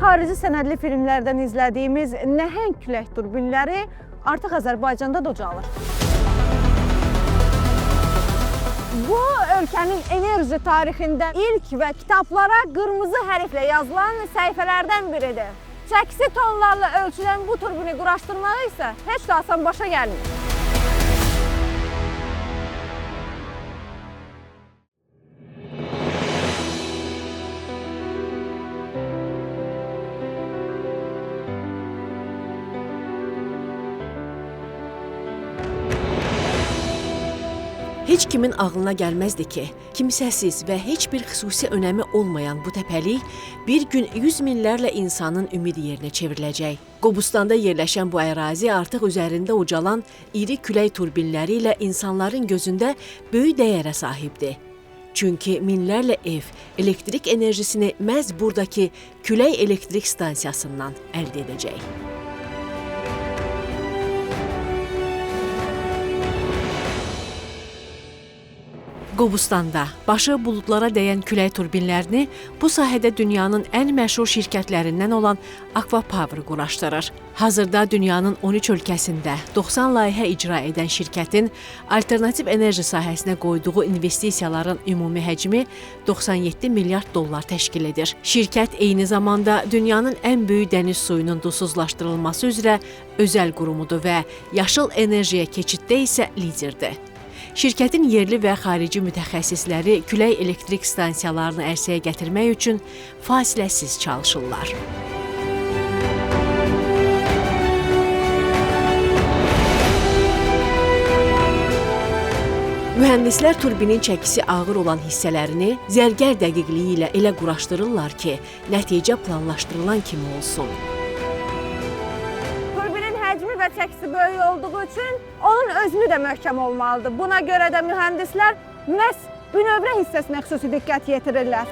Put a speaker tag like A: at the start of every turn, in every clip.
A: xarici sənədli filmlərdən izlədiyimiz nəhəng külək turbinləri artıq Azərbaycanda da ucalır. Bu, ölkənin enerji tarixində ilk və kitablara qırmızı hərflə yazılan səhifələrdən biridir. Çəkisi tonlarla ölçülən bu turbini quraşdırmağı isə heç də asan başa gəlmir.
B: Heç kimin ağlına gəlməzdi ki, kimsəsiz və heç bir xüsusi önəmi olmayan bu təpəlik bir gün 100 minlərlə insanın ümid yerinə çevriləcək. Qobustanda yerləşən bu ərazi artıq üzərində ucalan iri külək turbinləri ilə insanların gözündə böyük dəyərə sahibdir. Çünki minlərlə ev elektrik enerjisini məhz buradakı külək elektrik stansiyasından əldə edəcək. Qobustanda başı buludlara dəyən külək turbinlərini bu sahədə dünyanın ən məşhur şirkətlərindən olan Akvapower quraşdırır. Hazırda dünyanın 13 ölkəsində 90 layihə icra edən şirkətin alternativ enerji sahəsinə qoyduğu investisiyaların ümumi həcmi 97 milyard dollar təşkil edir. Şirkət eyni zamanda dünyanın ən böyük dəniz suyunun duzsuzlaşdırılması üzrə özəl qurumudur və yaşıl enerjiyə keçiddə isə liderdir. Şirkətin yerli və xarici mütəxəssisləri külək elektrik stansiyalarını ərsəyə gətirmək üçün fasiləsiz çalışırlar. Mühəndislər turbinin çəkisi ağır olan hissələrini zərgər dəqiqliyi ilə elə quraşdırırlar ki, nəticə planlaşdırılan kimi olsun.
A: Həcmi və çəkisi böyük olduğu üçün onun özünü də möhkəm olmalıdır. Buna görə də mühəndislər məhz bünövrə hissəsinə xüsusi diqqət yetirirlər.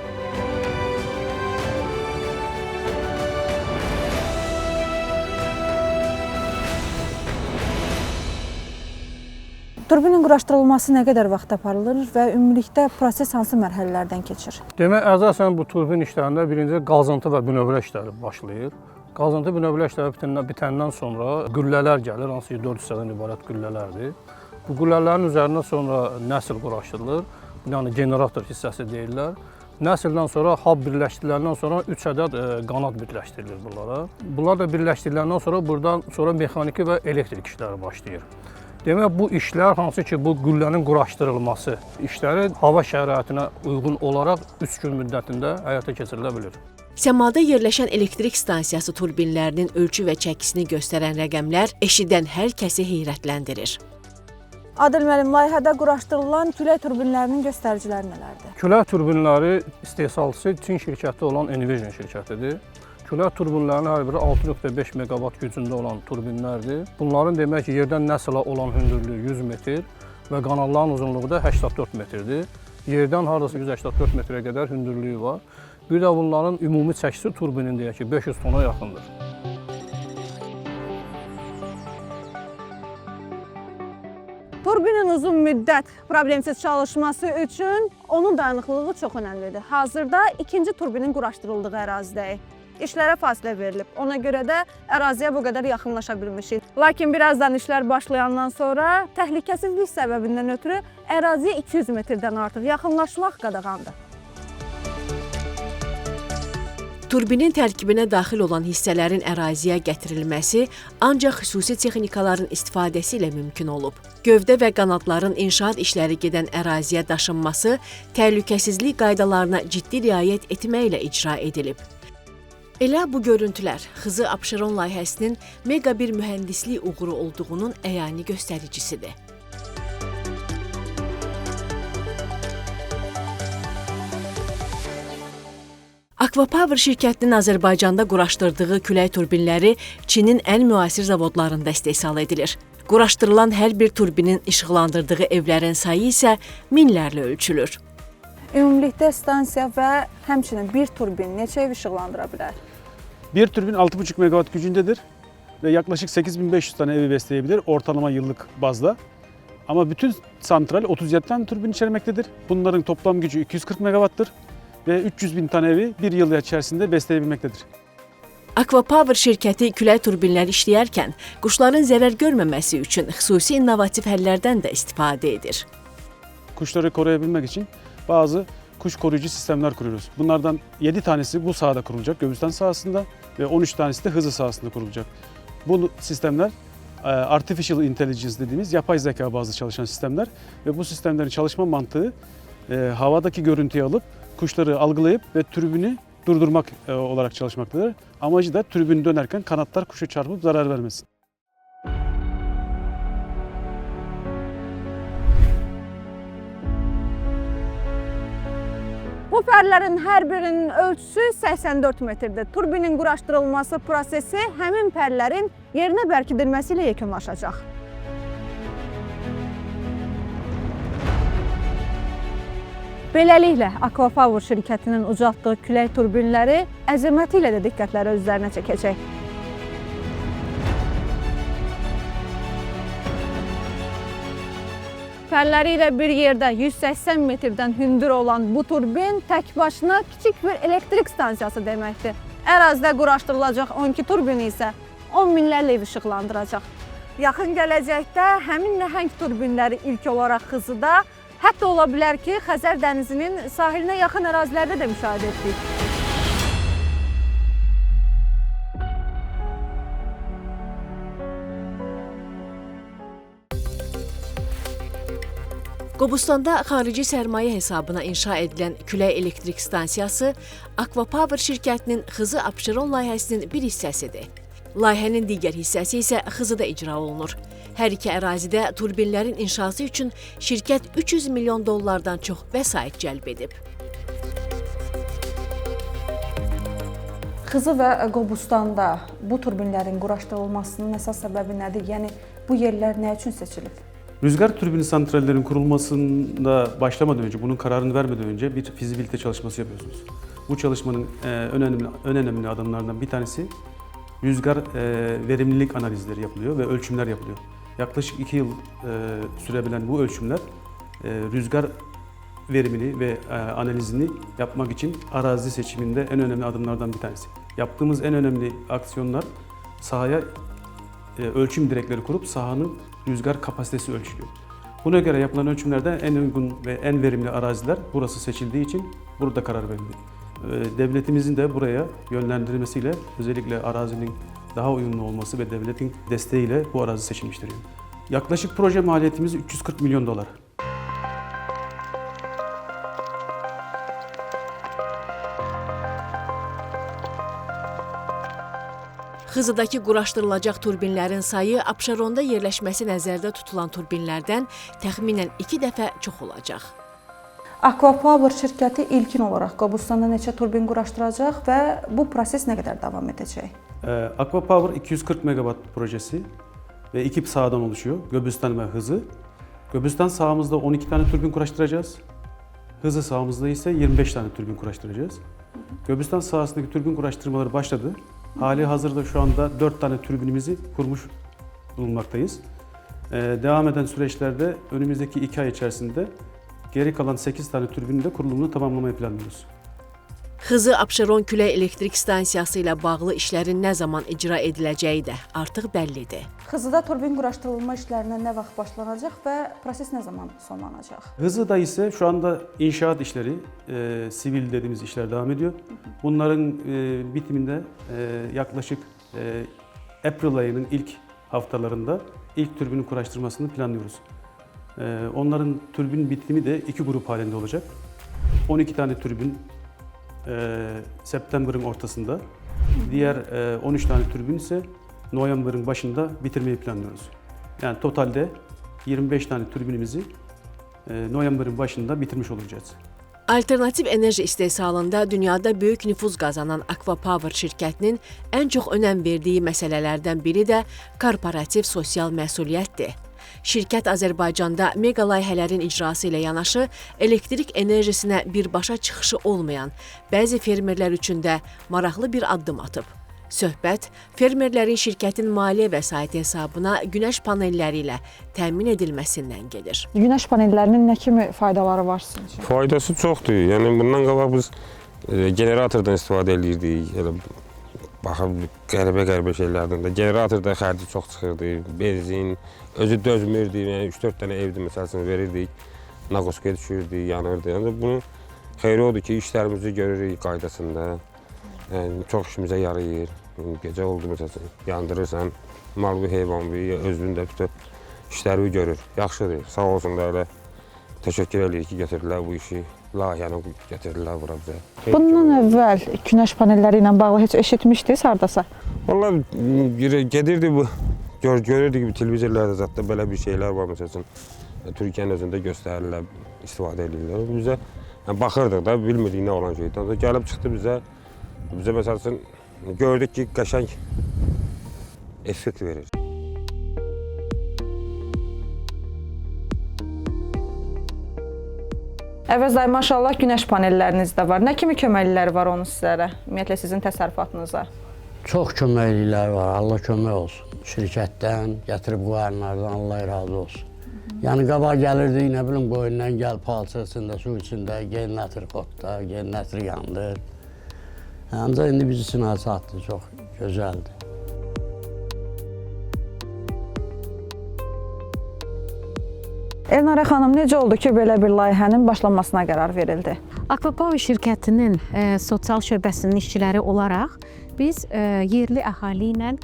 A: Turbinin quraşdırılması nə qədər vaxt aparılır və ümumilikdə proses hansı mərhələlərdən keçir?
C: Demək, əsasən bu turbin işlərində birinci qazıntı və bünövrə işləri başlayır. Qazıntı bünövrə işləri bitəndən sonra güllələr gəlir, hansı ki 4 hissədən ibarət güllələrdir. Bu güllələrin üzərindən sonra nəsil quraşdırılır, yəni generator hissəsi deyirlər. Nəsildən sonra hab birləşdiriləndən sonra 3 ədəd qanat birləşdirilir bunlara. Bunlar da birləşdiriləndən sonra buradan sonra mexaniki və elektrik işləri başlayır. Demək, bu işlər hansı ki bu güllənin quraşdırılması işləri hava şəraitinə uyğun olaraq 3 gün müddətində həyata keçirilə bilir.
B: Səmada yerləşən elektrik stansiyası turbinlərinin ölçü və çəkisini göstərən rəqəmlər eşidən hər kəsi heyrətləndirir.
A: Adil müəllim, layihədə quraşdırılan külək turbinlərinin göstəriciləri nələrdir?
C: Külək turbinləri istehsalçısı Çin şirkəti olan Envision şirkətidir. Külək turbinlərinin hər biri 6.5 megawatt gücündə olan turbinlərdir. Bunların demək ki, yerdən nəslə olan hündürlüyü 100 metr və kanalların uzunluğu da 84 metrdir. Yerdən hardasa 184 metrə qədər hündürlüyü var. Bir də bunların ümumi çəkisi turbinin deyək ki 500 tona yaxındır.
A: Turbinin uzun müddət problemsiz çalışması üçün onun dayanıqlılığı çox önəmlidir. Hazırda ikinci turbinin quraşdırıldığı ərazidəyik. İşlərə fasilə verilib. Ona görə də əraziyə bu qədər yaxınlaşa bilmişik. Lakin birazdan işlər başlayandan sonra təhlükəsizlik səbəbindən ötürü əraziyə 200 metrdən artıq yaxınlaşmaq qadağandır.
B: Turbinin tərkibinə daxil olan hissələrin əraziyə gətirilməsi ancaq xüsusi texnikaların istifadəsi ilə mümkün olub. Gövdə və qanadların inşaat işləri gedən əraziyə daşınması təhlükəsizlik qaydalarına ciddi riayət etməklə icra edilib. Elə bu görüntülər Xızı Abşeron layihəsinin mega bir mühəndislik uğuru olduğunun əyani göstəricisidir. Akvapower şirkətinin Azərbaycanda quraşdırdığı külək turbinləri Çinin ən müasir zavodlarında istehsal edilir. Quraşdırılan hər bir turbinin işıqlandırdığı evlərin sayı isə minlərlə ölçülür.
A: Ümumilikdə stansiya və həmçinin bir turbin neçə ev işıqlandıra bilər?
D: Bir turbin 6,5 megawatt gücündedir ve yaklaşık 8500 tane evi besleyebilir ortalama yıllık bazda. Ama bütün santral 37 tane turbin içermektedir. Bunların toplam gücü 240 megawattır ve 300 bin tane evi bir yıl içerisinde besleyebilmektedir.
B: Aquapower şirkəti külək turbinləri işləyərkən quşların zərər görməməsi üçün xüsusi innovativ həllərdən də istifadə edir.
D: Kuşları koruyabilmek için bazı kuş koruyucu sistemler kuruyoruz. Bunlardan 7 tanesi bu sahada kurulacak, Göbüstan sahasında ve 13 tanesi de Hızı sahasında kurulacak. Bu sistemler Artificial Intelligence dediğimiz yapay zeka bazlı çalışan sistemler ve bu sistemlerin çalışma mantığı havadaki görüntüyü alıp kuşları algılayıp ve türbünü durdurmak olarak çalışmaktadır. Amacı da türbün dönerken kanatlar kuşa çarpıp zarar vermesin.
A: Bu pərlərin hər birinin ölçüsü 84 metrdir. Turbinin quraşdırılması prosesi həmin pərlərin yerinə bərkidilməsi ilə yekunlaşacaq. Beləliklə, Aquapower şirkətinin ucaltdığı külək turbinləri əzəməti ilə də diqqətləri özlərinə çəkəcək. Pərləri ilə bir yerdə 180 metrdən hündür olan bu turbin tək başına kiçik bir elektrik stansiyası deməkdir. Ərazidə quraşdırılacaq 12 turbin isə 10 minlərlə ev işıqlandıracaq. Yaxın gələcəkdə həmin nəhəng turbinləri ilk olaraq Xızıda, hətta ola bilər ki, Xəzər dənizinin sahilinə yaxın ərazilərdə də müşahidə etdik.
B: Qobustanda xarici sərmayə hesabına inşa edilən külək elektrik stansiyası Aquapower şirkətinin Xızı Abşeron layihəsinin bir hissəsidir. Layihənin digər hissəsi isə Xızıda icra olunur. Hər iki ərazidə turbinlərin inşası üçün şirkət 300 milyon dollardan çox vəsait cəlb edib.
E: Xızı və Qobustanda bu turbinlərin quraşdırılmasının əsas səbəbi nədir? Yəni bu yerlər nə üçün seçilib?
D: Rüzgar türbini santrallerin kurulmasında başlamadan önce, bunun kararını vermeden önce bir fizibilite çalışması yapıyorsunuz. Bu çalışmanın önemli adımlarından bir tanesi rüzgar verimlilik analizleri yapılıyor ve ölçümler yapılıyor. Yaklaşık 2 yıl sürebilen bu ölçümler rüzgar verimini ve analizini yapmak için arazi seçiminde en önemli adımlardan bir tanesi. Yaptığımız en önemli aksiyonlar sahaya ölçüm direkleri kurup sahanın rüzgar kapasitesi ölçülüyor. Buna göre yapılan ölçümlerde en uygun ve en verimli araziler burası seçildiği için burada karar verildi. Devletimizin de buraya yönlendirmesiyle özellikle arazinin daha uyumlu olması ve devletin desteğiyle bu arazi seçilmiştir. Yaklaşık proje maliyetimiz 340 milyon dolar.
B: Xızıdakı quraşdırılacaq turbinlərin sayı Abşeronda yerləşməsi nəzərdə tutulan turbinlərdən təxminən 2 dəfə çox olacaq.
E: Aquapower şirkəti ilkin olaraq Qobustanda neçə turbin quraşdıracaq və bu proses nə qədər davam edəcək?
D: Aquapower 240 megawatt projesi ve 2 sahadan oluşuyor. Göbüstan ve Hızı. Göbüstan sahamızda 12 tane turbin kuraştıracağız. Hızı sahamızda ise 25 tane turbin kuraştıracağız. Göbüstan sahasındaki turbin kuraştırmaları başladı. Hali hazırda şu anda 4 tane türbinimizi kurmuş bulunmaktayız. Devam eden süreçlerde önümüzdeki 2 ay içerisinde geri kalan 8 tane türbinin de kurulumunu tamamlamayı planlıyoruz.
B: Xızı Abşeron külək elektrik stansiyası ilə bağlı işlərin nə zaman icra ediləcəyi də artıq bəllidir.
E: Xızıda turbin quraşdırılma işlərinə nə vaxt başlanacaq və proses nə zaman sonlanacaq?
D: Hızı'da ise şu anda inşaat işleri, sivil dediğimiz işler devam ediyor. Bunların bitiminde yaklaşık April ayının ilk haftalarında ilk türbinin kuraştırmasını planlıyoruz. Onların türbin bitimi de 2 grup halinde olacak. 12 tane türbin September'ın ortasında, diğer 13 tane türbin ise November'ın başında bitirmeyi planlıyoruz. Yani totalde 25 tane türbinimizi November'ın başında bitirmiş olacağız.
B: Alternativ enerji istehsalında dünyada böyük nüfuz qazanan Aquapower şirkətinin ən çox önəm verdiyi məsələlərdən biri də korporativ sosial məsuliyyətdir. Şirkət Azərbaycanda mega layihələrin icrası ilə yanaşı elektrik enerjisinə birbaşa çıxışı olmayan bəzi fermerlər üçün də maraqlı bir addım atıb. Söhbət fermerlərin şirkətin maliyyə vəsaiti hesabına günəş panelləri ilə təmin edilməsindən gedir.
E: Günəş panellərinin nə kimi faydaları var sizcə?
F: Faydası çoxdur. Yəni bundan qabaq biz generatordan istifadə edirdik. baxıb qəribə şeylərdən də. Generatorda xərci çox çıxırdı, benzin, özü dözmürdü. Yəni 3-4 dənə evdə məsələn verirdik, naqoskaya düşürdü, yanırdı. Yəni bunu xeyri odur ki, işlərimizi görürük qaydasında. Yəni çox işimizə yarayır. Gecə oldu məsələn, yandırırsan, mal bir heyvan bir, özünün də bütün işləri görür. Yaxşıdır, sağ olsunlar da. Təşəkkür edirik ki, gətirdilər bu işi. Layihəni gətirdilər bura bizə.
E: Bundan əvvəl günəş panelləri ilə bağlı heç eşitmişdiniz hardasa?
F: Vallahi gedirdi bu, görürdük ki, televizorlarda zətdə belə bir şeylər var məsələn. Türkiyənin özündə göstərirlər, istifadə edirlər. Bizə baxırdıq da, bilmirdik nə olan şeydən. Gəlib çıxdı bizə məsələn gördük ki, qəşəng effekt verir.
E: Əvəz dayı, maşallah günəş panelləriniz də var. Nə kimi köməkliləri var onun sizlərə? Ümumiyyətlə sizin təsərrüfatınıza?
G: Çox köməklikləri var, Allah kömək olsun. Şirkətdən, gətirib qoyanlardan Allah razı olsun. Yəni qabaq gəlirdik, nə bilim qoyundan gəl, palçı içində, su içində, generator qotda, generator yandır. Ancaq indi biz üçün asaddır, çox gözəldir.
E: Elnarə xanım, necə oldu ki, belə bir layihənin başlanmasına qərar verildi?
H: Akvapower şirkətinin sosial şöbəsinin işçiləri olaraq biz yerli əhali ilə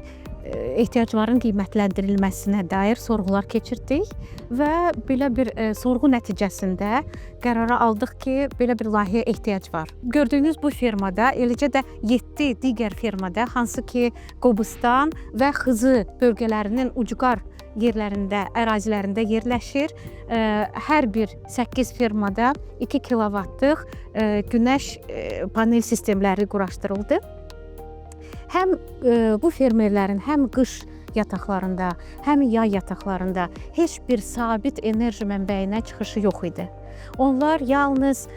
H: ehtiyacların qiymətləndirilməsinə dair sorğular keçirdik və belə bir sorğu nəticəsində qərara aldıq ki, belə bir layihəyə ehtiyac var. Gördüyünüz bu firmada, eləcə də 7 digər firmada, hansı ki Qobustan və Xızı bölgələrinin ucqar yerlərində, ərazilərində yerləşir. Hər bir 8 firmada 2 kilovatlıq günəş panel sistemləri quraşdırıldı. Həm bu fermerlərin həm qış yataqlarında, həm yay yataqlarında heç bir sabit enerji mənbəyinə çıxışı yox idi. Onlar yalnız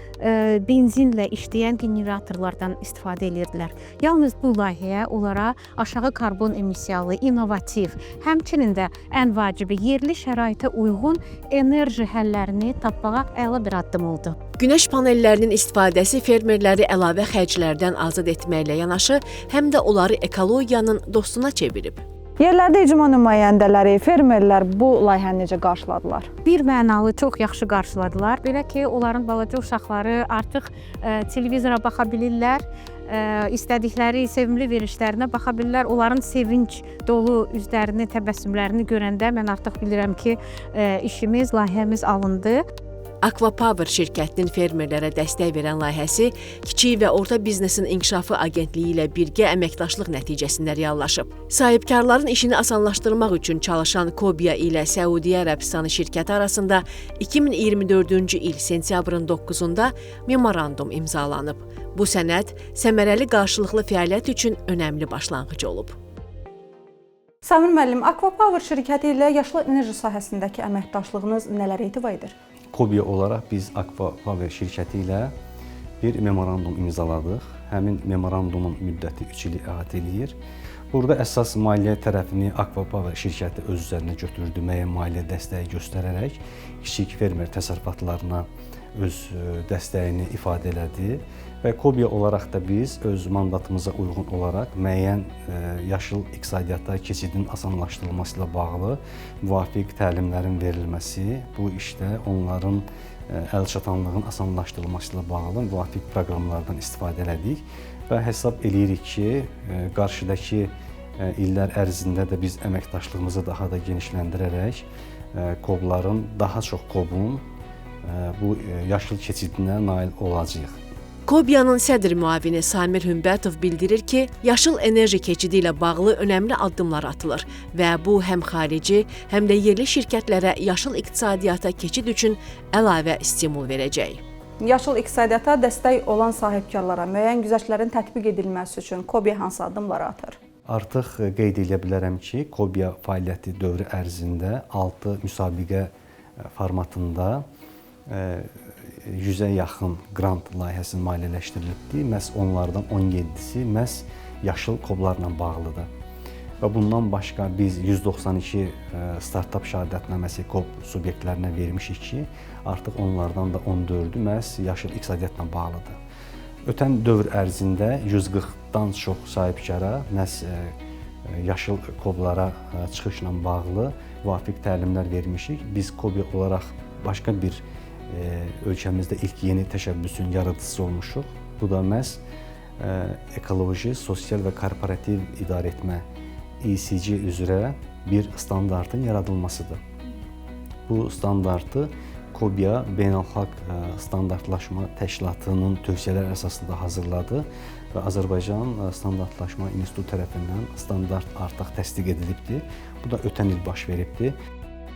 H: benzinlə işləyən generatorlardan istifadə edirdilər. Yalnız bu layihəyə onlara aşağı karbon emissiyalı, innovativ, həmçinin də ən vacibi yerli şəraitə uyğun enerji həllərini tapmağa əla bir addım oldu.
B: Günəş panellərinin istifadəsi fermerləri əlavə xərclərdən azad etməklə yanaşı, həm də onları ekologiyanın dostuna çevirib.
E: Yerlərdə icma nümayəndələri, fermerlər bu layihəni necə qarşıladılar?
H: Bir mənalı çox yaxşı qarşıladılar. Belə ki, onların balaca uşaqları artıq televizora baxa bilirlər, istədikləri sevimli verilişlərinə baxa bilirlər. Onların sevinç dolu üzlərini, təbəssümlərini görəndə mən artıq bilirəm ki, işimiz, layihəmiz alındı.
B: Akvapower şirkətinin fermerlərə dəstək verən layihəsi Kiçik və Orta Biznesin İnkişafı Agentliyi ilə birgə əməkdaşlıq nəticəsində reallaşıb. Sahibkarların işini asanlaşdırmaq üçün çalışan Kobia ilə Səudiyyə Ərəbistanı şirkəti arasında 2024-cü il sentyabrın 9-da memorandum imzalanıb. Bu sənəd səmərəli qarşılıqlı fəaliyyət üçün önəmli başlanğıc olub.
E: Samir müəllim, Akvapower şirkəti ilə yaşıl enerji sahəsindəki əməkdaşlığınız nələr etibar edir?
D: Kobia olaraq biz Akvapower şirkəti ilə bir memorandum imzaladıq. Həmin memorandumun müddəti 3 ili əhatə edir. Burada əsas maliyyə tərəfini Akvapower şirkəti öz üzərinə götürdü, müəyyən maliyyə dəstəyi göstərərək kiçik fermer təsərrüfatlarına öz dəstəyini ifadə elədi və Kobia olaraq da biz öz mandatımıza uyğun olaraq müəyyən yaşıl iqtisadiyyata keçidin asanlaşdırılması ilə bağlı müvafiq təlimlərin verilməsi, bu işdə onların əlçatanlığın asanlaşdırılması ilə bağlı müvafiq proqramlardan istifadə elədik və hesab eləyirik ki, qarşıdakı illər ərzində də biz əməkdaşlığımızı daha da genişləndirərək KOB-ların daha çox KOB-un bu yaşıl keçidinə nail olacağıq.
B: Kobiyanın sədr müavini Samir Hümbətov bildirir ki, yaşıl enerji keçidi ilə bağlı önəmli addımlar atılır və bu həm xarici, həm də yerli şirkətlərə yaşıl iqtisadiyyata keçid üçün əlavə stimul verəcək.
E: Yaşıl iqtisadiyyata dəstək olan sahibkarlara müəyyən güzəştlərin tətbiq edilməsi üçün Kobia hansı addımları atır?
D: Artıq qeyd edə bilərəm ki, Kobia fəaliyyəti dövrü ərzində 6 müsabiqə formatında 100-ə yaxın qrant layihəsini maliyyələşdirilibdir. Məhz onlardan 17-si məhz yaşıl KOB-larla bağlıdır. Və bundan başqa biz 192 startap şəhadətnaməsi KOB subyektlərinə vermişik ki, artıq onlardan da 14-ü məhz yaşıl iqtisadiyyatla bağlıdır.
I: Ötən dövr ərzində 140-dan çox sahibkara məhz yaşıl koblara çıxışla bağlı vafiq təlimlər vermişik. Biz KOBİ olaraq başqa bir ölkəmizdə ilk yeni təşəbbüsün yaradıcısı olmuşuq. Bu da məhz ekoloji, sosial və korporativ idarəetmə ESG üzrə bir standartın yaradılmasıdır. Bu standartı KOBİA Beynəlxalq Standartlaşma Təşkilatının tövsiyələri əsasında hazırladı və Azərbaycan Standartlaşma İnstitutu tərəfindən standart artıq təsdiq edilibdir. Bu da ötən il baş veribdir.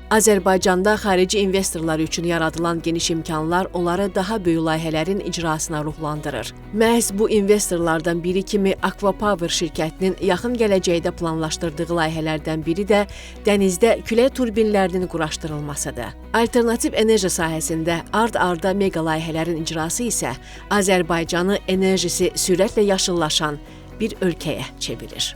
B: Azərbaycanda xarici investorlar üçün yaradılan geniş imkanlar onları daha böyük layihələrin icrasına ruhlandırır. Məhz bu investorlardan biri kimi Akvapower şirkətinin yaxın gələcəkdə planlaşdırdığı layihələrdən biri də dənizdə külək turbinlərinin quraşdırılmasıdır. Alternativ enerji sahəsində ard-arda mega layihələrin icrası isə Azərbaycanı enerjisi sürətlə yaşıllaşan bir ölkəyə çevirir.